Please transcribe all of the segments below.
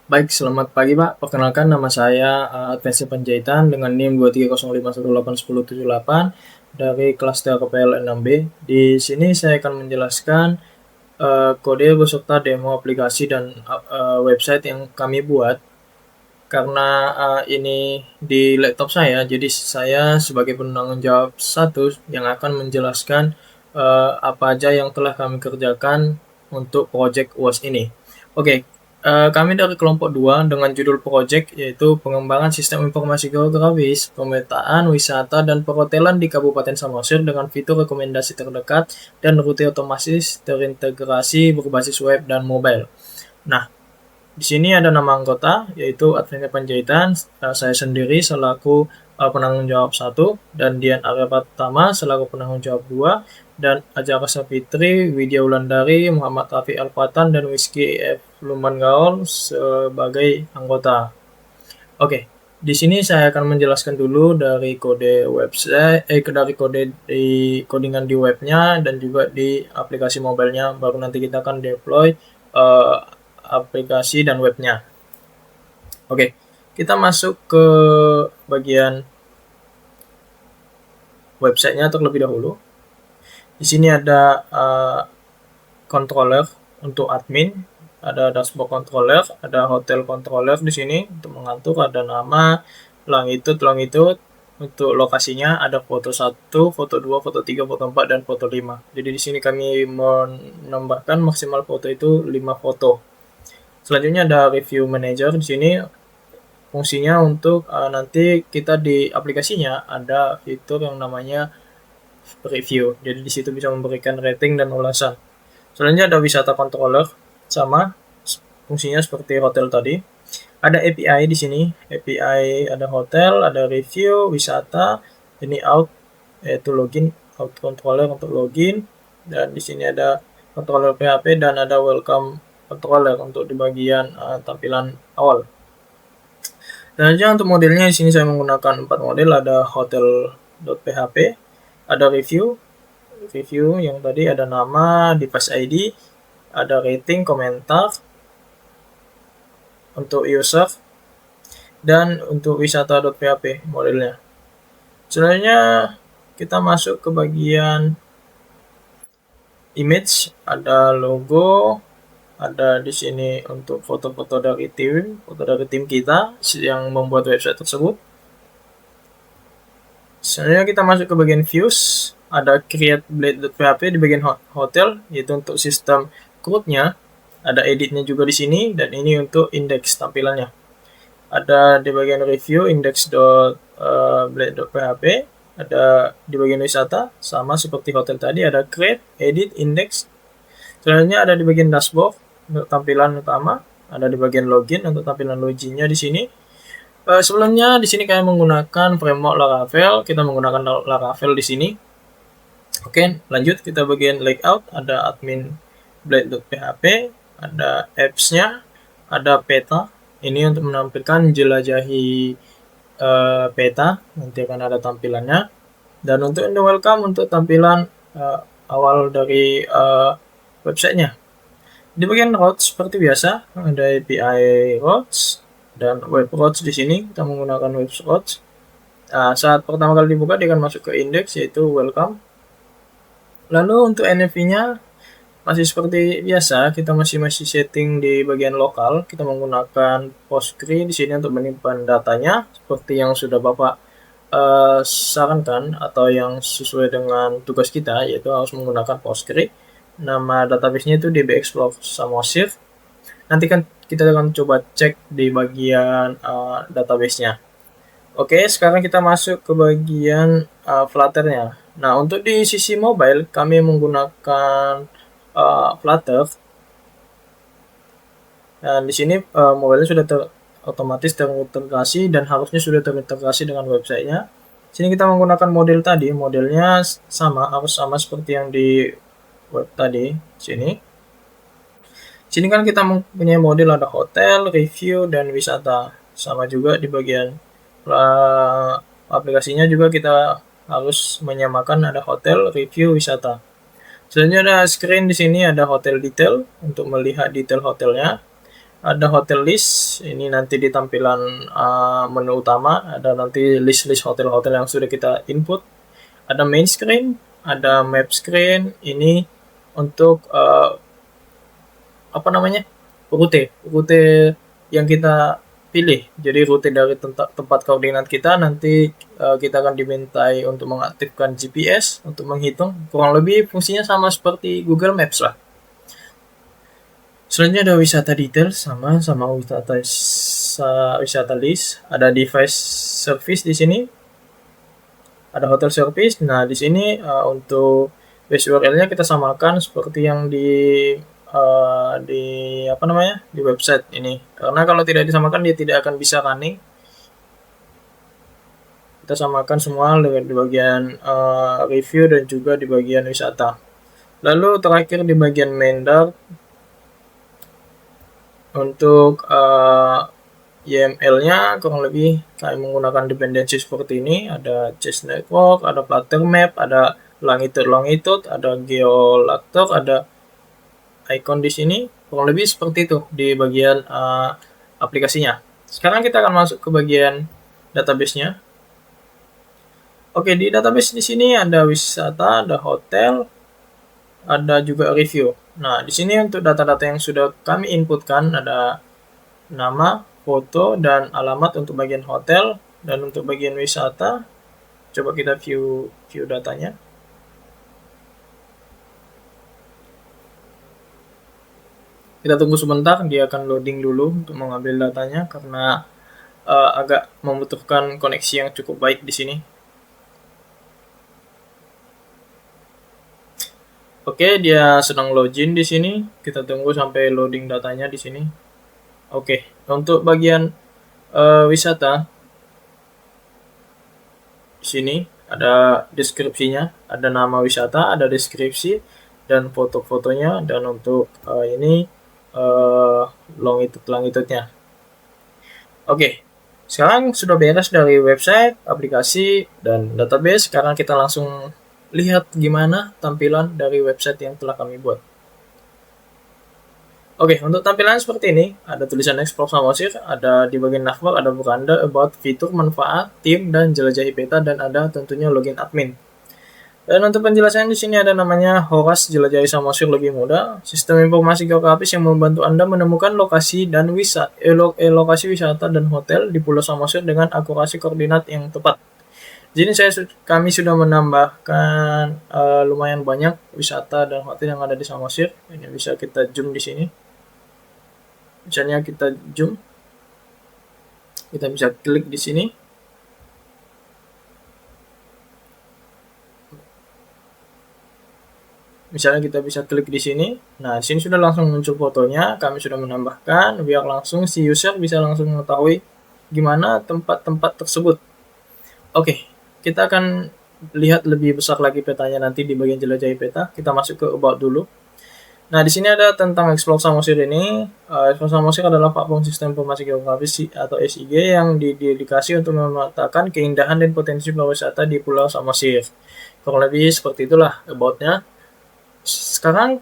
Baik, selamat pagi Pak. Perkenalkan nama saya Advensi Panjaitan dengan NIM 230518108 dari kelas TKPL 6B. Di sini saya akan menjelaskan kode beserta demo aplikasi dan website yang kami buat karena ini di laptop saya, jadi saya sebagai penanggung jawab satu yang akan menjelaskan apa aja yang telah kami kerjakan untuk project UAS ini. Oke, kami dari kelompok 2 dengan judul project yaitu pengembangan sistem informasi geografis, pemetaan, wisata, dan perhotelan di Kabupaten Samosir dengan fitur rekomendasi terdekat dan rute otomatis terintegrasi berbasis web dan mobile. Nah, di sini ada nama anggota, yaitu Adventure Panjaitan, saya sendiri selaku penanggung jawab 1, dan Dian Arya Pratama selaku penanggung jawab 2, dan Ajara Sapitri, Widya Wulandari, Muhammad Rafi Alfatan, dan Rizky F. Luman Gaul sebagai anggota. Oke, di sini saya akan menjelaskan dulu dari kode website, dari kode di codingan di webnya dan juga di aplikasi mobilenya. Baru nanti kita akan deploy aplikasi dan webnya. Oke, kita masuk ke bagian websitenya terlebih dahulu. Di sini ada controller untuk admin, ada dashboard controller, ada hotel controller di sini untuk mengatur, ada nama, longitude untuk lokasinya, ada foto 1, foto 2, foto 3, foto 4, dan foto 5. Jadi di sini kami menambahkan maksimal foto itu 5 foto. Selanjutnya ada review manager di sini. Fungsinya untuk nanti kita di aplikasinya ada fitur yang namanya review. Jadi di situ bisa memberikan rating dan ulasan. Selanjutnya ada wisata controller, sama fungsinya seperti hotel tadi. Ada API di sini. API ada hotel, ada review, wisata, ini out yaitu login, out controller untuk login, dan di sini ada controller PHP dan ada welcome controller untuk di bagian tampilan awal. Selanjutnya untuk modelnya di sini saya menggunakan 4 model, ada hotel.php, ada review yang tadi ada nama, device ID, ada rating, komentar untuk user, dan untuk wisata.php modelnya. Selanjutnya kita masuk ke bagian image, ada logo, ada di sini untuk foto-foto dari tim kita yang membuat website tersebut. Selanjutnya kita masuk ke bagian views, ada create blade.php di bagian hotel, yaitu untuk sistem CRUD-nya, ada editnya juga di sini, dan ini untuk indeks tampilannya. Ada di bagian review index.blade.php, ada di bagian wisata sama seperti hotel tadi, ada create, edit, index. Selanjutnya ada di bagian dashboard untuk tampilan utama, ada di bagian login untuk tampilan loginnya di sini. Sebelumnya di sini kami menggunakan framework Laravel, kita menggunakan Laravel di sini. Oke, lanjut kita bagian layout, ada admin blade.php, ada apps-nya, ada peta. Ini untuk menampilkan jelajahi peta, nanti akan ada tampilannya. Dan untuk welcome untuk tampilan awal dari websitenya. Di bagian routes seperti biasa ada API routes dan web routes di sini kita menggunakan web routes. Saat pertama kali dibuka dia akan masuk ke index yaitu welcome. Lalu untuk NFV-nya masih seperti biasa, kita masih setting di bagian lokal. Kita menggunakan Postgre di sini untuk menyimpan datanya seperti yang sudah Bapak sarankan atau yang sesuai dengan tugas kita, yaitu harus menggunakan Postgre. Nama database-nya itu DB Explore Samosir. Nanti kan kita akan coba cek di bagian database-nya. Oke, sekarang kita masuk ke bagian Flutter-nya. Nah, untuk di sisi mobile kami menggunakan Flutter. Dan di sini mobile sudah otomatis terintegrasi dan harusnya sudah terintegrasi dengan websitenya. Sini kita menggunakan model tadi, modelnya harus sama seperti yang di web tadi. Sini kan kita mempunyai model ada hotel, review, dan wisata. Sama juga di bagian aplikasinya juga kita harus menyamakan ada hotel, review, wisata. Selanjutnya ada screen di sini ada hotel detail untuk melihat detail hotelnya. ada hotel list, ini nanti di tampilan menu utama, ada nanti list-list hotel-hotel yang sudah kita input. Ada main screen, ada map screen, ini untuk rute yang kita pilih. Jadi rute dari tempat koordinat kita, nanti kita akan dimintai untuk mengaktifkan GPS untuk menghitung. Kurang lebih fungsinya sama seperti Google Maps lah. Selanjutnya ada wisata detail, sama wisata list. Ada device service di sini, ada hotel service. Nah, di sini untuk base URL-nya kita samakan seperti yang di website ini. Karena kalau tidak disamakan dia tidak akan bisa running. Kita samakan semua di bagian review dan juga di bagian wisata. Lalu terakhir di bagian Mendar, untuk YML-nya kurang lebih kami menggunakan dependency seperti ini. Ada Chess Network, ada Flutter Map, ada longitude, ada geolactor, ada icon di sini. Kurang lebih seperti itu di bagian aplikasinya. Sekarang kita akan masuk ke bagian database-nya. Oke, di database di sini ada wisata, ada hotel, ada juga review. Nah, di sini untuk data-data yang sudah kami inputkan ada nama, foto, dan alamat untuk bagian hotel. Dan untuk bagian wisata, coba kita view datanya. Kita tunggu sebentar, dia akan loading dulu untuk mengambil datanya karena agak membutuhkan koneksi yang cukup baik di sini. Oke, dia sedang login di sini. Kita tunggu sampai loading datanya di sini. Oke, untuk bagian wisata di sini ada deskripsinya, ada nama wisata, ada deskripsi dan foto-fotonya, dan untuk ini longitude-nya. Oke, sekarang sudah beres dari website, aplikasi, dan database. Sekarang kita langsung lihat gimana tampilan dari website yang telah kami buat. Oke, untuk tampilan seperti ini, ada tulisan Explore Samosir, ada di bagian navbar, ada beranda, about, fitur, manfaat, tim, dan jelajahi peta, dan ada tentunya login admin. Dan untuk penjelasan di sini ada namanya Horas Jelajahi Samosir lebih mudah, sistem informasi geografis yang membantu Anda menemukan lokasi dan lokasi wisata dan hotel di Pulau Samosir dengan akurasi koordinat yang tepat. Jadi kami sudah menambahkan lumayan banyak wisata dan hotel yang ada di Samosir. Ini bisa kita zoom di sini. Misalnya kita zoom, kita bisa klik di sini. Misalnya kita bisa klik di sini. Nah, di sini sudah langsung muncul fotonya. Kami sudah menambahkan biar langsung si user bisa langsung mengetahui gimana tempat-tempat tersebut. Oke, kita akan lihat lebih besar lagi petanya nanti di bagian jelajahi peta. Kita masuk ke about dulu. Nah, di sini ada tentang Explore Samosir ini. Explore Samosir adalah platform sistem informasi geografis atau SIG yang didedikasi untuk memetakan keindahan dan potensi pariwisata di Pulau Samosir. Kurang lebih seperti itulah about-nya. Sekarang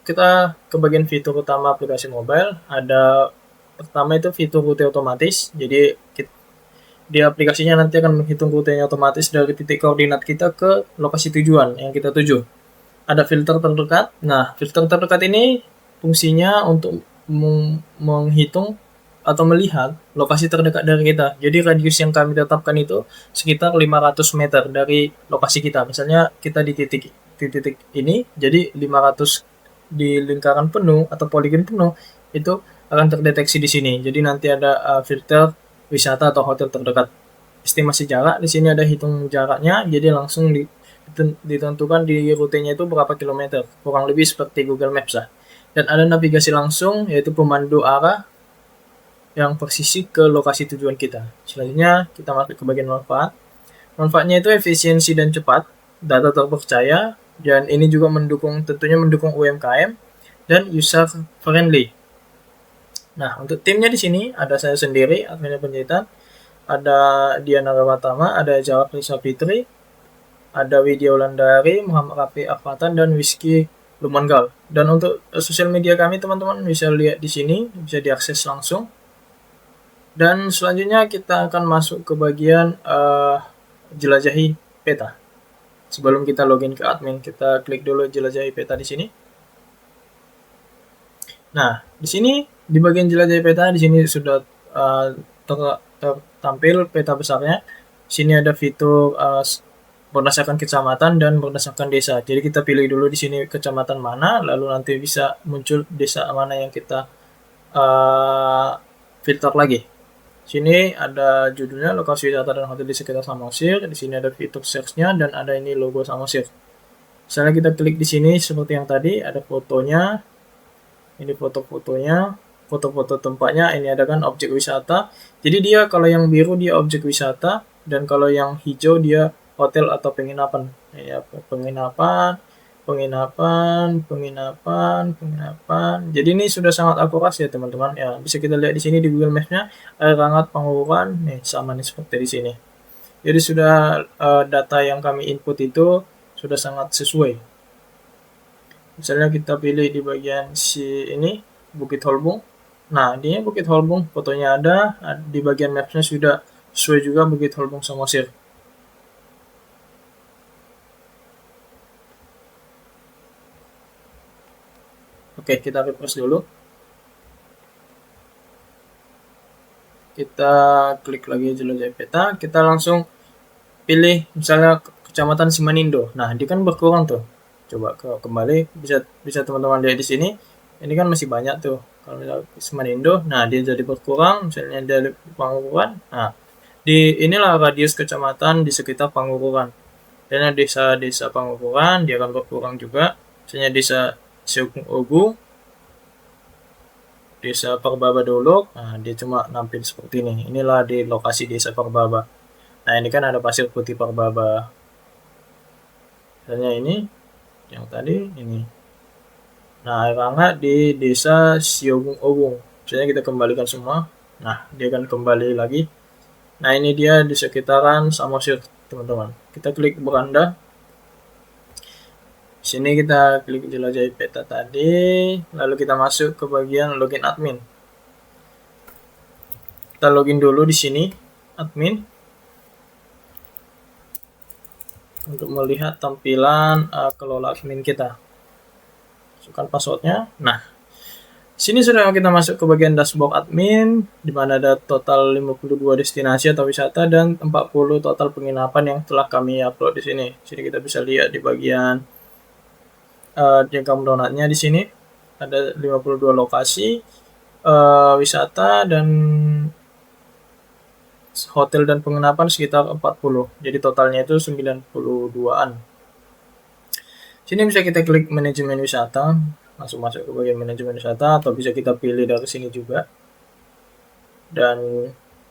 kita ke bagian fitur utama aplikasi mobile. Ada pertama itu fitur rute otomatis. Jadi di aplikasinya nanti akan menghitung rutenya otomatis dari titik koordinat kita ke lokasi tujuan yang kita tuju. Ada filter terdekat. Nah, filter terdekat ini fungsinya untuk menghitung atau melihat lokasi terdekat dari kita. Jadi radius yang kami tetapkan itu sekitar 500 meter dari lokasi kita. Misalnya kita di titik ini, jadi 500 di lingkaran penuh atau poligon penuh itu akan terdeteksi di sini. Jadi nanti ada filter wisata atau hotel terdekat. Estimasi jarak, di sini ada hitung jaraknya, jadi langsung ditentukan di rutenya itu berapa kilometer, kurang lebih seperti Google Maps lah. Dan ada navigasi langsung, yaitu pemandu arah yang persisi ke lokasi tujuan kita. Selanjutnya kita masuk ke bagian manfaat. Manfaatnya itu efisiensi dan cepat, data terpercaya, dan ini juga tentunya mendukung UMKM dan user friendly. Nah, untuk timnya di sini ada saya sendiri, admin penjahitan, ada Diana Ramatama, ada Jawab Lisa Fitri, ada Widya Wulandari, Muhammad Rafi Afatan, dan Whiskey lumayan gaul. Dan untuk sosial media kami teman-teman bisa lihat di sini, bisa diakses langsung. Dan selanjutnya kita akan masuk ke bagian jelajahi peta. Sebelum kita login ke admin, kita klik dulu jelajahi peta di sini. Nah, di sini di bagian jelajahi peta di sini sudah tertampil peta besarnya. Di sini ada fitur berdasarkan kecamatan dan berdasarkan desa. Jadi kita pilih dulu di sini kecamatan mana, lalu nanti bisa muncul desa mana yang kita filter lagi. Sini ada judulnya lokasi wisata dan hotel di sekitar Samosir. Di sini ada fitur search-nya dan ada ini logo Samosir. Misalnya kita klik di sini seperti yang tadi, ada fotonya. Ini foto-fotonya, foto-foto tempatnya. Ini ada kan objek wisata. Jadi dia kalau yang biru dia objek wisata dan kalau yang hijau dia hotel atau penginapan. Ya, penginapan. Jadi ini sudah sangat akurat ya teman-teman. Ya, bisa kita lihat di sini di Google Maps-nya Air Hangat Pangurukan. Nih, sama nih seperti di sini. Jadi sudah data yang kami input itu sudah sangat sesuai. Misalnya kita pilih di bagian si ini Bukit Holbung. Nah, ini Bukit Holbung, fotonya ada. Di bagian Maps-nya sudah sesuai juga Bukit Holbung Samosir. Oke, kita refresh dulu. Kita klik lagi jelajahi peta, kita langsung pilih misalnya kecamatan Simanindo. Nah, dia kan berkurang tuh. Coba kembali, bisa teman-teman lihat di sini. Ini kan masih banyak tuh. Kalau misalnya Simanindo, nah dia jadi berkurang. Misalnya dari Pangurukan, nah inilah radius kecamatan di sekitar Pangurukan. Dan desa-desa Pangurukan dia akan berkurang juga. Misalnya desa Siokung Ogu, desa Parbaba Dolok, nah dia cuma nampil seperti ini. Inilah di lokasi desa Parbaba. Nah ini kan ada pasir putih Parbaba. Misalnya ini, yang tadi ini. Nah air hangat di desa Siogung Ogung. Misalnya kita kembalikan semua. Nah dia akan kembali lagi. Nah ini dia di sekitaran Samosir teman-teman. Kita klik beranda. Sini kita klik jelajahi peta tadi, lalu kita masuk ke bagian login admin. Kita login dulu di sini, admin, untuk melihat tampilan kelola admin kita. Masukkan passwordnya. Nah, sini sudah kita masuk ke bagian dashboard admin, di mana ada total 52 destinasi atau wisata dan 40 total penginapan yang telah kami upload di sini. Sini kita bisa lihat di bagian diagram donatnya di sini ada 52 lokasi wisata dan hotel dan penginapan sekitar 40. Jadi totalnya itu 92-an. Sini bisa kita klik manajemen wisata, langsung masuk ke bagian manajemen wisata atau bisa kita pilih dari sini juga. Dan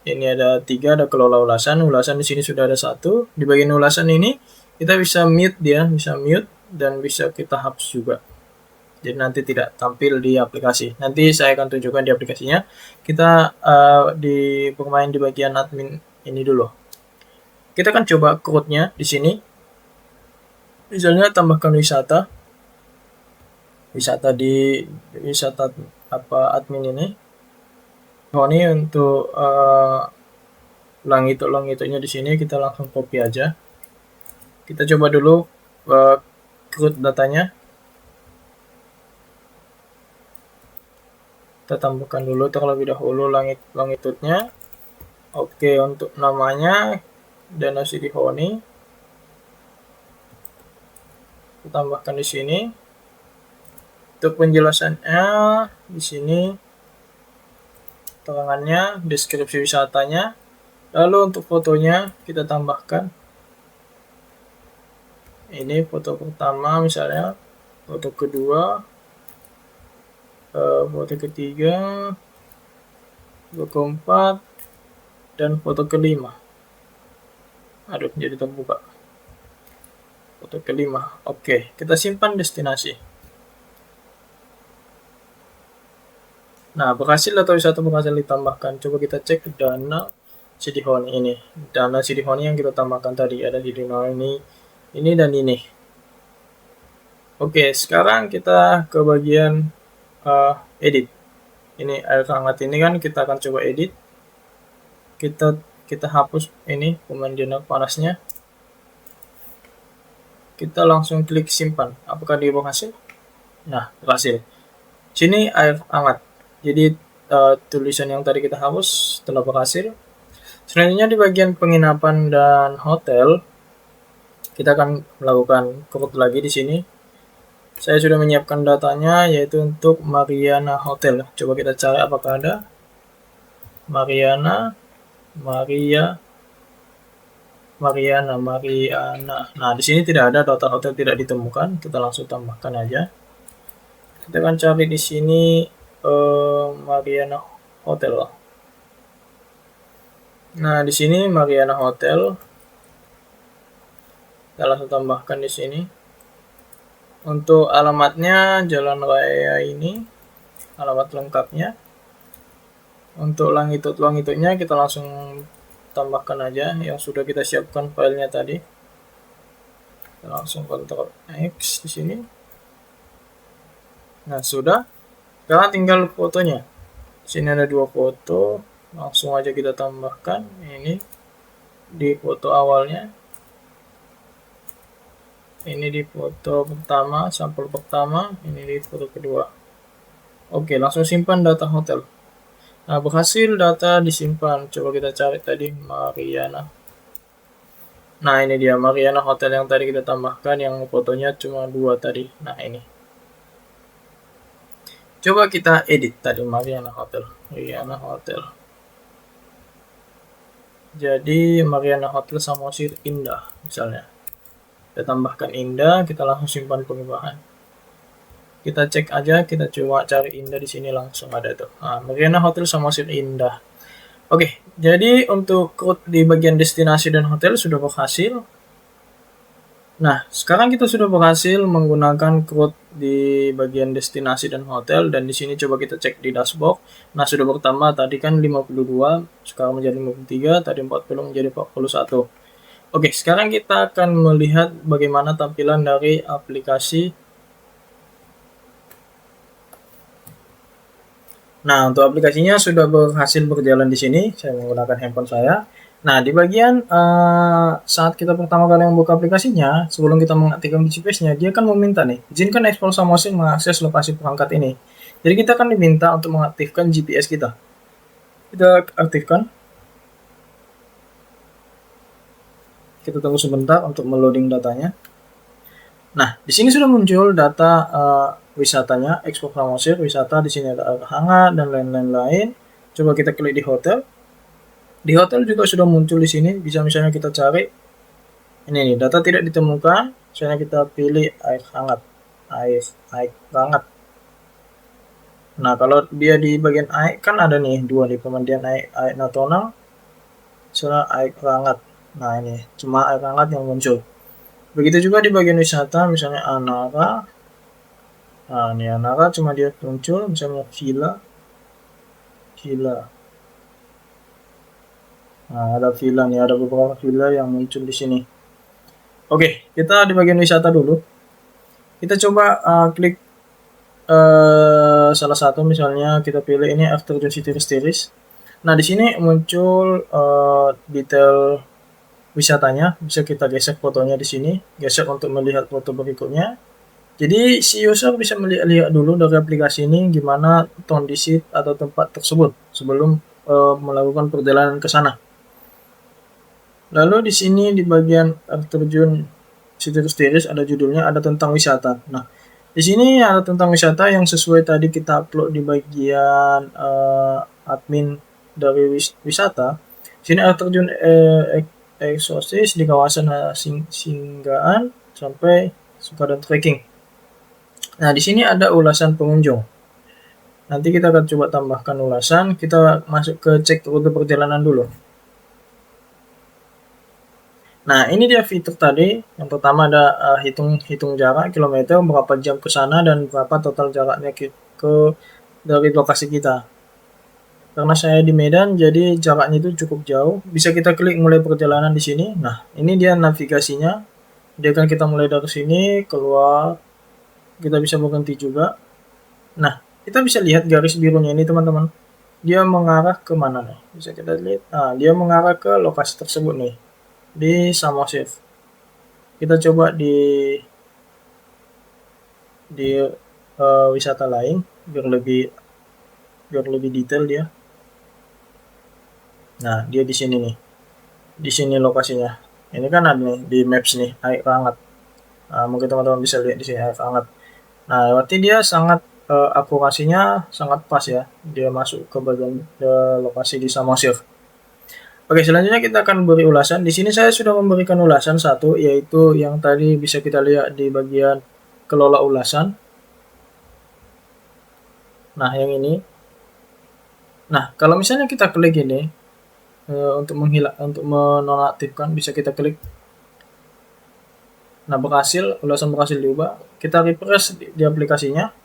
ini ada 3, ada kelola ulasan. Ulasan di sini sudah ada 1. Di bagian ulasan ini kita bisa mute dia, bisa mute dan bisa kita hapus juga. Jadi nanti tidak tampil di aplikasi. Nanti saya akan tunjukkan di aplikasinya. Kita bermain di bagian admin ini dulu. Kita akan coba code-nya di sini. Misalnya tambahkan wisata. Wisata di wisata admin ini. Ini untuk langit-langitnya di sini kita langsung copy aja. Kita coba dulu code datanya. Kita tambahkan dulu terlebih dahulu longitudenya. Oke, untuk namanya Dana Sidihoni. Kita tambahkan di sini. Untuk penjelasannya di sini terangannya, deskripsi wisatanya. Lalu untuk fotonya kita tambahkan. Ini foto pertama misalnya, foto kedua, foto ketiga, foto keempat, dan foto kelima. Aduh, jadi terbuka. Foto kelima. Oke, kita simpan destinasi. Nah, berhasil atau wisata berhasil ditambahkan. Coba kita cek Dana Sidihoni ini. Dana Sidihoni yang kita tambahkan tadi ada di Dana ini dan ini. Oke, sekarang kita ke bagian edit. Ini air hangat ini kan kita akan coba edit. Kita hapus ini pemandian panasnya. Kita langsung klik simpan. Apakah dia berhasil? Nah, berhasil. Sini air hangat. Jadi tulisan yang tadi kita hapus telah berhasil. Selanjutnya di bagian penginapan dan hotel, kita akan melakukan crop lagi di sini. Saya sudah menyiapkan datanya, yaitu untuk Mariana Hotel. Coba kita cari apakah ada Mariana. Nah, di sini tidak ada, data hotel tidak ditemukan. Kita langsung tambahkan aja. Kita akan cari di sini Mariana Hotel. Nah, di sini Mariana Hotel. Kita langsung tambahkan di sini. Untuk alamatnya Jalan Raya ini, alamat lengkapnya. Untuk longitudenya kita langsung tambahkan aja yang sudah kita siapkan filenya tadi. Kita langsung Ctrl X di sini. Nah, sudah. Sekarang tinggal fotonya. Di sini ada 2 foto, langsung aja kita tambahkan. Ini di foto awalnya. Ini di foto pertama, sampel pertama, ini di foto kedua. Oke, langsung simpan data hotel. Nah, berhasil data disimpan. Coba kita cari tadi Mariana. Nah, ini dia Mariana Hotel yang tadi kita tambahkan, yang fotonya cuma 2 tadi. Nah, ini. Coba kita edit tadi Mariana Hotel. Jadi Mariana Hotel Samosir Indah misalnya. Kita tambahkan Indah, kita langsung simpan perubahan. Kita cek aja, kita coba cari Indah di sini langsung ada tuh. Nah, Mariana Hotel Samosir Indah. Oke, jadi untuk code di bagian destinasi dan hotel sudah berhasil. Nah, sekarang kita sudah berhasil menggunakan code di bagian destinasi dan hotel, dan di sini coba kita cek di dashboard. Nah, sudah bertambah, tadi kan 52, sekarang menjadi 53, tadi 40 menjadi 41. Oke, sekarang kita akan melihat bagaimana tampilan dari aplikasi. Nah, untuk aplikasinya sudah berhasil berjalan di sini. Saya menggunakan handphone saya. Nah, di bagian saat kita pertama kali membuka aplikasinya, sebelum kita mengaktifkan GPS-nya, dia akan meminta nih, izinkan Explore Samosin mengakses lokasi perangkat ini. Jadi kita akan diminta untuk mengaktifkan GPS kita. Kita aktifkan. Kita tunggu sebentar untuk meloading datanya. Nah, di sini sudah muncul data wisatanya, Expo Samosir, wisata, di sini ada air hangat dan lain-lain. Coba kita klik di hotel. Di hotel juga sudah muncul di sini, bisa misalnya kita cari. Ini nih, data tidak ditemukan, misalnya kita pilih air hangat. Nah, kalau dia di bagian air kan ada nih 2 nih, pemandian air nasional, misalnya air hangat. Nah, ini cuma air hangat yang muncul. Begitu juga di bagian wisata, misalnya Anara. Nah, ini Anara cuma dia muncul, misalnya villa. Nah, ada villa nih, ada beberapa villa yang muncul di sini. Oke, kita di bagian wisata dulu. Kita coba klik salah satu, misalnya kita pilih ini After June City Series. Nah, di sini muncul detail wisatanya, bisa kita geser fotonya di sini, geser untuk melihat foto berikutnya. Jadi si user bisa melihat dulu dari aplikasi ini gimana kondisi atau tempat tersebut sebelum melakukan perjalanan ke sana. Lalu di sini di bagian air terjun City Series ada judulnya, ada tentang wisata. Nah, di sini ada tentang wisata yang sesuai tadi kita upload di bagian admin dari wisata. Sini air terjun eksosis di kawasan singgahan sampai suka dan trekking. Nah, di sini ada ulasan pengunjung. Nanti kita akan coba tambahkan ulasan. Kita masuk ke cek rute perjalanan dulu. Nah, ini dia fitur tadi. Yang pertama ada hitung jarak kilometer, berapa jam ke sana dan berapa total jaraknya dari lokasi kita. Karena saya di Medan, jadi jaraknya itu cukup jauh. Bisa kita klik mulai perjalanan di sini. Nah, ini dia navigasinya. Dia akan kita mulai dari sini, keluar, kita bisa berhenti juga. Nah, kita bisa lihat garis birunya ini teman-teman, dia mengarah ke mana nih, bisa kita lihat. Nah, dia mengarah ke lokasi tersebut nih, di Samosev. Kita coba di wisata lain biar lebih detail dia. Nah, dia di sini nih, di sini lokasinya. Ini kan ada nih di maps nih, air hangat. Nah, mungkin teman-teman bisa lihat di sini air hangat. Nah, berarti dia sangat akurasinya sangat pas ya, dia masuk ke bagian lokasi di Samosev. Oke, selanjutnya kita akan beri ulasan. Di sini saya sudah memberikan ulasan satu, yaitu yang tadi bisa kita lihat di bagian kelola ulasan. Nah, yang ini. Nah, kalau misalnya kita klik ini untuk menonaktifkan, bisa kita klik. Nah, ulasan berhasil diubah. Kita refresh di aplikasinya.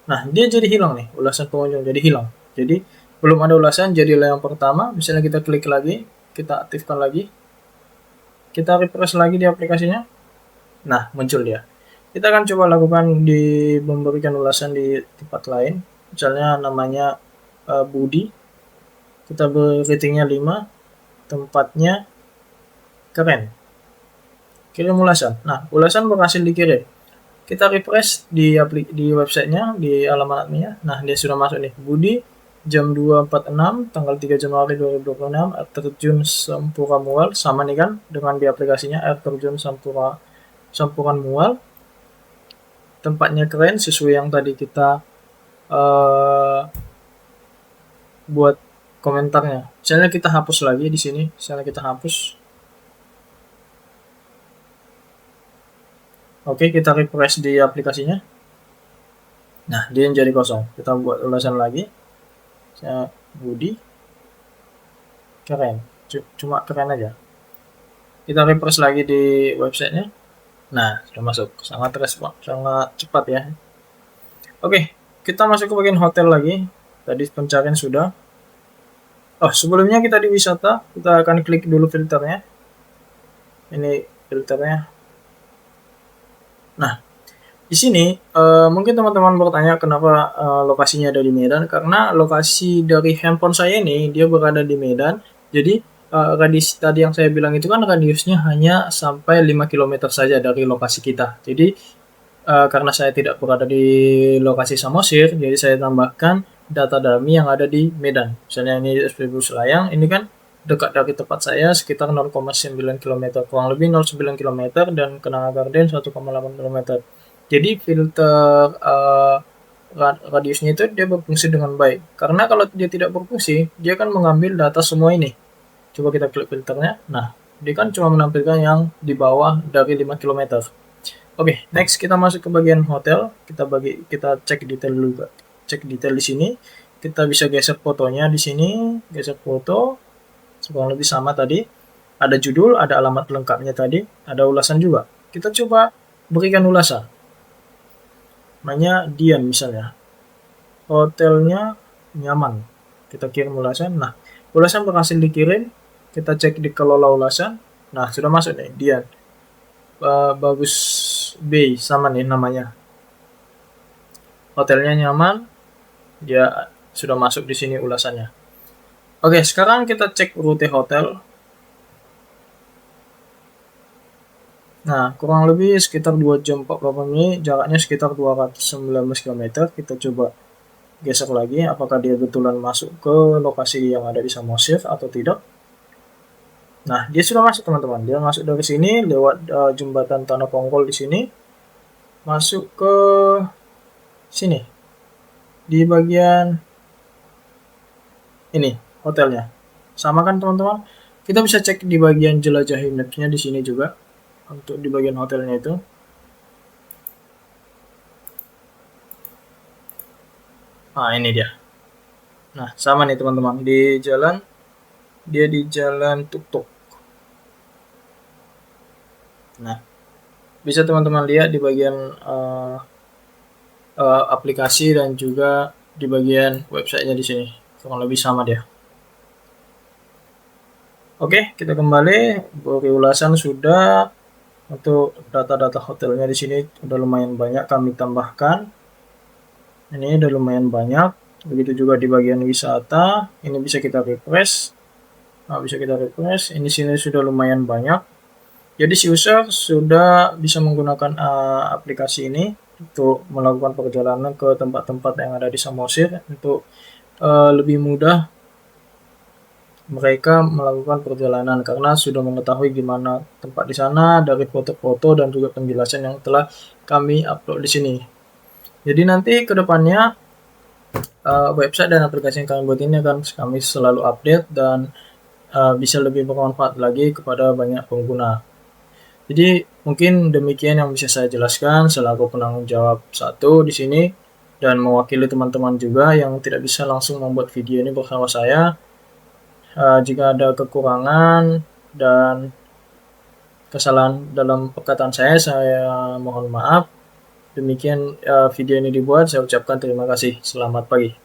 Nah, dia jadi hilang nih, ulasan pengunjung jadi hilang. Jadi belum ada ulasan, jadilah yang pertama. Misalnya kita klik lagi, kita aktifkan lagi, kita refresh lagi di aplikasinya. Nah, muncul dia. Kita akan coba lakukan memberikan ulasan di tempat lain. Misalnya namanya Budi. Kita beri ratingnya 5. Tempatnya keren. Kirim ulasan. Nah, ulasan berhasil dikirim. Kita refresh di websitenya, di alamatnya. Nah, dia sudah masuk nih. Budi, jam 2.46, tanggal 3 Januari 2026, air terjun Sampura Mual. Sama nih kan, dengan di aplikasinya, air terjun Sampuran Mual. Tempatnya keren, sesuai yang tadi kita buat komentarnya. Misalnya kita hapus lagi di sini. Misalnya kita hapus. Oke, kita refresh di aplikasinya. Nah, dia jadi kosong. Kita buat ulasan lagi. Saya Budi. Keren. Cuma keren aja. Kita refresh lagi di websitenya. Nah, sudah masuk. Sangat cepat ya. Oke, kita masuk ke bagian hotel lagi. Tadi pencarian sudah. Oh, sebelumnya kita di wisata, kita akan klik dulu filternya. Ini filternya. Nah, di sini mungkin teman-teman bertanya kenapa lokasinya ada di Medan, karena lokasi dari handphone saya ini dia berada di Medan. Jadi radius tadi yang saya bilang itu kan radiusnya hanya sampai 5 km saja dari lokasi kita. Jadi karena saya tidak berada di lokasi Samosir, jadi saya tambahkan data dummy yang ada di Medan. Misalnya ini SPBU Selayang, ini kan dekat dari tempat saya sekitar 0,9 km, kurang lebih 0,9 km, dan Kenanga Garden 1,8 km. Jadi filter radiusnya itu dia berfungsi dengan baik. Karena kalau dia tidak berfungsi, dia akan mengambil data semua ini. Coba kita klik filternya. Nah, dia kan cuma menampilkan yang di bawah dari 5 km. Oke, next kita masuk ke bagian hotel. Kita cek detail dulu. Cek detail di sini. Kita bisa geser fotonya di sini, geser foto. Kurang lebih sama tadi. Ada judul, ada alamat lengkapnya tadi, ada ulasan juga. Kita coba berikan ulasan. Namanya Dian misalnya. Hotelnya nyaman. Kita kirim ulasan. Nah, ulasan berhasil dikirim. Kita cek di kelola ulasan. Nah, sudah masuk nih, Dian. Bagus Bay, sama nih namanya. Hotelnya nyaman. Dia sudah masuk di sini ulasannya. Oke, sekarang kita cek rute hotel. Nah, kurang lebih sekitar 2 jam 48 menit, jaraknya sekitar 219 km. Kita coba geser lagi, apakah dia betulan masuk ke lokasi yang ada di Samosir atau tidak. Nah, dia sudah masuk teman-teman. Dia masuk dari sini, lewat jembatan Tanah Pongkol di sini. Masuk ke sini. Di bagian ini, hotelnya. Sama kan teman-teman? Kita bisa cek di bagian jelajahi mapsnya di sini juga. Untuk di bagian hotelnya itu. Nah, ini dia. Nah, sama nih teman-teman. Dia di jalan Tuk-Tuk. Nah, bisa teman-teman lihat di bagian aplikasi dan juga di bagian websitenya di sini. Kurang lebih sama dia. Oke, kita kembali. Beri ulasan sudah. Untuk data-data hotelnya di sini udah lumayan banyak kami tambahkan. Ini udah lumayan banyak. Begitu juga di bagian wisata, ini bisa kita refresh. Nah, bisa kita refresh. Ini sini sudah lumayan banyak. Jadi si user sudah bisa menggunakan aplikasi ini untuk melakukan perjalanan ke tempat-tempat yang ada di Samosir untuk lebih mudah mereka melakukan perjalanan karena sudah mengetahui gimana tempat di sana dari foto-foto dan juga penjelasan yang telah kami upload di sini. Jadi nanti ke depannya website dan aplikasi yang kami buat ini akan kami selalu update dan bisa lebih bermanfaat lagi kepada banyak pengguna. Jadi mungkin demikian yang bisa saya jelaskan selaku penanggung jawab satu di sini dan mewakili teman-teman juga yang tidak bisa langsung membuat video ini bersama saya. Jika ada kekurangan dan kesalahan dalam perkataan saya mohon maaf. Demikian video ini dibuat, saya ucapkan terima kasih. Selamat pagi.